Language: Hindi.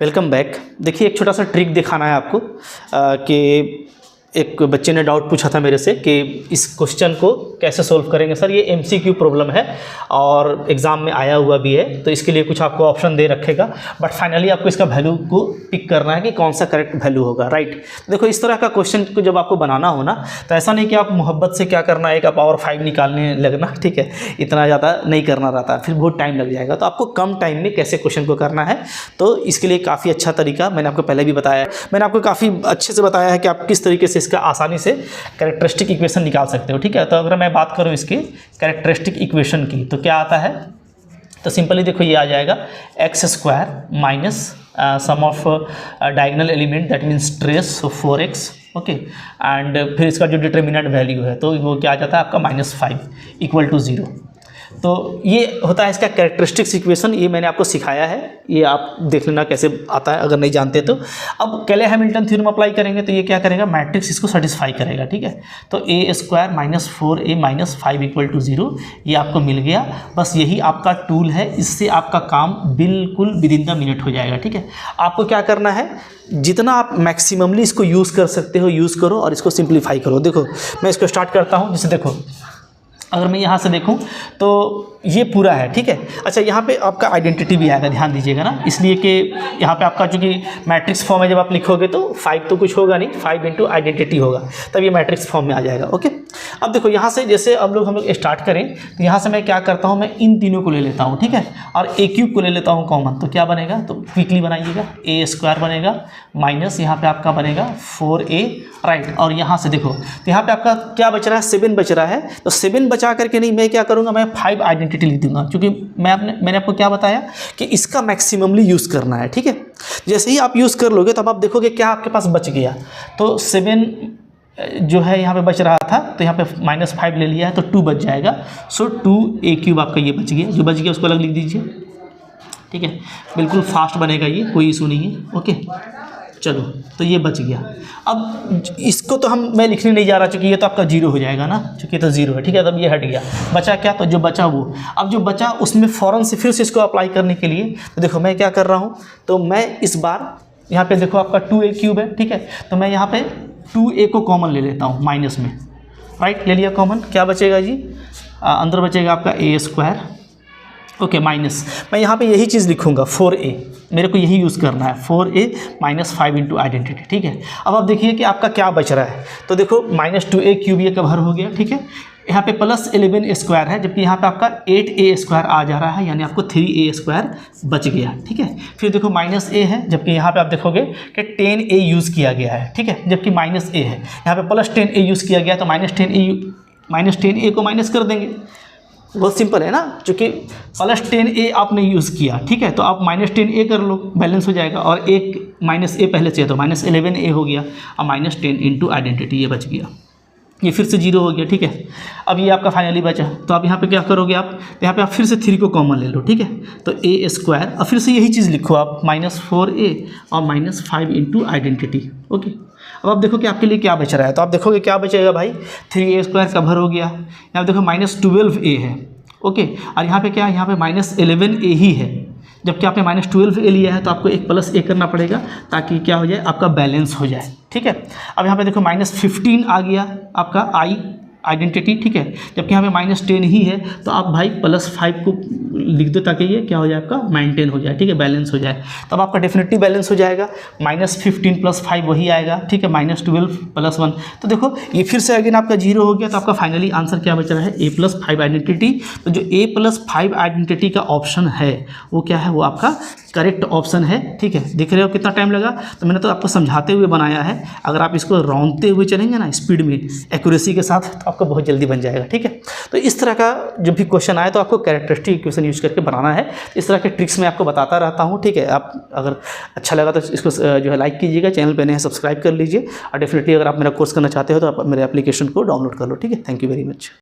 Welcome back. देखिए एक छोटा सा ट्रिक दिखाना है आपको कि एक बच्चे ने डाउट पूछा था मेरे से कि इस क्वेश्चन को कैसे सोल्व करेंगे सर। ये एमसीक्यू प्रॉब्लम है और एग्ज़ाम में आया हुआ भी है, तो इसके लिए कुछ आपको ऑप्शन दे रखेगा, बट फाइनली आपको इसका वैल्यू को पिक करना है कि कौन सा करेक्ट वैल्यू होगा, राइट। तो देखो इस तरह का क्वेश्चन को जब आपको बनाना हो ना, तो ऐसा नहीं कि आप मोहब्बत से क्या करना है एक पावर 5 निकालने लगना, ठीक है, इतना ज़्यादा नहीं करना रहता, फिर बहुत टाइम लग जाएगा। तो आपको कम टाइम में कैसे क्वेश्चन को करना है, तो इसके लिए काफ़ी अच्छा तरीका मैंने आपको पहले भी बताया है। मैंने आपको काफ़ी अच्छे से बताया है कि आप किस तरीके से इसका आसानी से कैरेक्टरिस्टिक इक्वेशन निकाल सकते हो, ठीक है। तो अगर मैं बात करूं इसकी कैरेक्टरिस्टिक इक्वेशन की, तो क्या आता है, तो सिंपली देखो ये आ जाएगा x square minus sum of diagonal element that means trace 4x, okay, and फिर इसका जो डिटर्मिनेंट वैल्यू है तो वो क्या आ जाता है आपका -5 इक्वल टू 0। तो ये होता है इसका कैरेक्टरिस्टिक्स इक्वेशन। ये मैंने आपको सिखाया है, ये आप देख लेना कैसे आता है अगर नहीं जानते तो। अब कैले हैमिल्टन थ्योरम अप्लाई करेंगे तो ये क्या करेगा, मैट्रिक्स इसको सेटिस्फाई करेगा, ठीक है। तो a square minus 4a minus 5 equal to 0 ये आपको मिल गया। बस यही आपका टूल है, इससे आपका काम बिल्कुल विद इन द मिनट हो जाएगा, ठीक है। आपको क्या करना है, जितना आप मैक्सिममली इसको यूज़ कर सकते हो यूज़ करो और इसको सिंप्लीफाई करो। देखो मैं इसको स्टार्ट करता हूँ, जैसे देखो अगर मैं यहाँ से देखूँ तो ये पूरा है, ठीक है। अच्छा यहाँ पे आपका आइडेंटिटी भी आएगा, ध्यान दीजिएगा ना, इसलिए कि यहाँ पे आपका चूँकि मैट्रिक्स फॉर्म में जब आप लिखोगे तो 5 तो कुछ होगा नहीं, 5 इंटू आइडेंटिटी होगा, तब ये मैट्रिक्स फॉर्म में आ जाएगा, ओके। अब देखो यहाँ से जैसे अब हम लोग स्टार्ट करें तो यहाँ से मैं क्या करता हूँ, मैं इन तीनों को ले लेता हूँ, ठीक है, और a क्यूब को ले लेता हूँ कॉमन। तो क्या बनेगा, तो क्विकली बनाइएगा, a स्क्वायर बनेगा माइनस यहाँ पे आपका बनेगा 4a, राइट। और यहाँ से देखो तो यहाँ पे आपका क्या बच रहा है, 7 बच रहा है। तो 7 बचा करके नहीं, मैं क्या करूँगा, मैं 5 आइडेंटिटी लिख दूंगा, क्योंकि मैंने आपको क्या बताया कि इसका मैक्सिममली यूज़ करना है, ठीक है। जैसे ही आप यूज़ कर लोगे तब आप देखोगे क्या आपके पास बच गया। तो 7 जो है यहाँ पे बच रहा था, तो यहाँ पे -5 ले लिया है तो 2 बच जाएगा। सो 2a क्यूब आपका ये बच गया, जो बच गया उसको अलग लिख दीजिए, ठीक है। बिल्कुल फास्ट बनेगा ये, कोई इशू नहीं है, ओके। चलो तो ये बच गया। अब इसको तो मैं लिखने नहीं जा रहा, क्योंकि ये तो आपका 0 हो जाएगा ना, क्योंकि तो 0 है, ठीक है। तब ये हट गया, बचा क्या, तो जो बचा वो, अब जो बचा उसमें फ़ौरन से फिर से इसको अप्लाई करने के लिए तो देखो मैं क्या कर रहा हूँ, तो मैं इस बार यहाँ पे देखो आपका 2a क्यूब है, ठीक है। तो मैं यहाँ पे 2a को कॉमन ले लेता हूँ माइनस में, राइट, ले लिया कॉमन। क्या बचेगा जी, अंदर बचेगा आपका a स्क्वायर, ओके, माइनस मैं यहाँ पे यही चीज़ लिखूँगा 4a, मेरे को यही यूज़ करना है, 4a माइनस 5 इंटू आइडेंटिटी, ठीक है। अब आप देखिए कि आपका क्या बच रहा है, तो देखो -2a क्यूब ये कवर हो गया, ठीक है। यहाँ पे +11 स्क्वायर है, जबकि यहाँ पे आपका 8a स्क्वायर आ जा रहा है, यानी आपको 3a स्क्वायर बच गया, ठीक है। फिर देखो -a है, जबकि यहाँ पे आप देखोगे कि 10a यूज़ किया गया है, ठीक है, जबकि -a है। यहाँ पे +10a यूज़ किया गया, तो -10a को माइनस कर देंगे, बहुत सिंपल है ना, क्योंकि +10a आपने यूज़ किया, ठीक है। तो आप -10a कर लो, बैलेंस हो जाएगा, और एक -a पहले से है तो -11a हो गया, और -10 इंटू आइडेंटिटी ये बच गया, ये फिर से 0 हो गया, ठीक है। अब ये आपका फाइनली बचा, तो आप यहाँ पे क्या करोगे, आप यहाँ पे आप फिर से 3 को कॉमन ले लो, ठीक है। तो a स्क्वायर, और फिर से यही चीज़ लिखो आप, -4a और -5 इंटू आइडेंटिटी, ओके। अब आप देखो कि आपके लिए क्या बच रहा है, तो आप देखोगे क्या बचेगा भाई, 3a स्क्वायर कवर हो गया, यहाँ देखो -12a है, ओके। और यहाँ पे क्या है, यहाँ पे -11a ही है, जबकि आपने -12a लिया है, तो आपको एक +a करना पड़ेगा ताकि क्या हो जाए, आपका बैलेंस हो जाए, ठीक है। अब यहाँ पे देखो -15 आ गया आपका आइडेंटिटी, ठीक है, जबकि यहाँ पे -10 ही है, तो आप भाई +5 को लिख दो ताकि ये क्या हो जाए, आपका मेंटेन हो जाए, ठीक है, बैलेंस हो जाए। तब आपका डेफिनेटली बैलेंस हो जाएगा, -15 + 5 वही आएगा, ठीक है, -12 + 1। तो देखो ये फिर से अगेन आपका 0 हो गया, तो आपका फाइनली आंसर क्या बच रहा है, a + 5 आइडेंटिटी। तो जो a + 5 आइडेंटिटी का ऑप्शन है वो क्या है, वो आपका करेक्ट ऑप्शन है, ठीक है। देख रहे हो कितना टाइम लगा, तो मैंने तो आपको समझाते हुए बनाया है, अगर आप इसको रौंदते हुए चलेंगे ना स्पीड में, एक्यूरेसी के साथ, तो आपको बहुत जल्दी बन जाएगा, ठीक है। तो इस तरह का जब भी क्वेश्चन आए तो आपको कैरेक्टरिस्टिक इक्वेशन यूज़ करके बनाना है। इस तरह के ट्रिक्स मैं आपको बताता रहता हूँ, ठीक है। आप अगर अच्छा लगा तो इसको जो है लाइक कीजिएगा, चैनल पे नए हैं सब्सक्राइब कर लीजिए, और डेफिनेटली अगर आप मेरा कोर्स करना चाहते हो तो आप मेरे एप्लीकेशन को डाउनलोड कर लो, ठीक है। Thank you very much.